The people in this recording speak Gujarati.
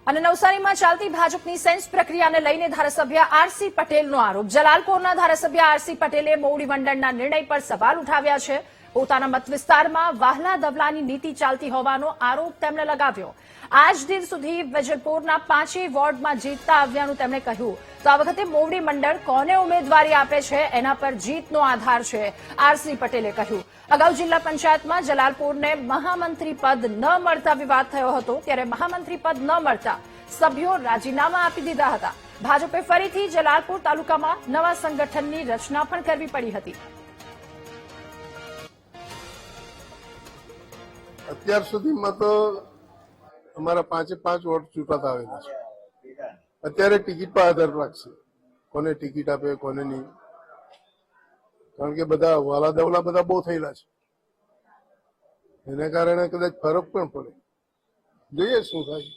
અને નવસારીમાં ચાલતી ભાજપની સેન્સ પ્રક્રિયાને લઈને ધારાસભ્ય આરસી પટેલનો આરોપ. જલાલપોરના ધારાસભ્ય આરસી પટેલે મોવડી મંડળના નિર્ણય પર સવાલ ઉઠાવ્યા છે. પોતાના મત વિસ્તારમાં વહાલા દવલાની નીતિ ચાલતી હોવાનો આરોપ તેમણે લગાવ્યો. આજ દિન સુધી વેજલપોરના 5 વોર્ડમાં જીતતા આવ્યાનું તેમણે કહ્યું. તો આ વખતે મોવડી મંડળ કોને ઉમેદવારી આપે છે એના પર જીતનો આધાર છે, આરસી પટેલે કહ્યું. અગાઉ જિલ્લા પંચાયતમાં જલાલપોરને મહામંત્રી પદ ન મળતા વિવાદ થયો હતો. ત્યારે મહામંત્રી પદ ન મળતા સભ્યો રાજીનામા આપી દીધા હતા. ભાજપે ફરીથી જલાલપોર તાલુકામાં નવા સંગઠનની રચના પણ કરવી પડી હતી. અત્યાર સુધીમાં તો અમારા 5 વોર્ડ ચૂંટાતા આવેલા છે. અત્યારે ટિકિટ પર આધાર રાખશે, કોને ટિકિટ આપે કોને નહીં, કારણ કે બધા વાલા દવલા બધા બહુ થયેલા છે. એને કારણે કદાચ ફરક પણ પડે. જોઈએ શું થાય.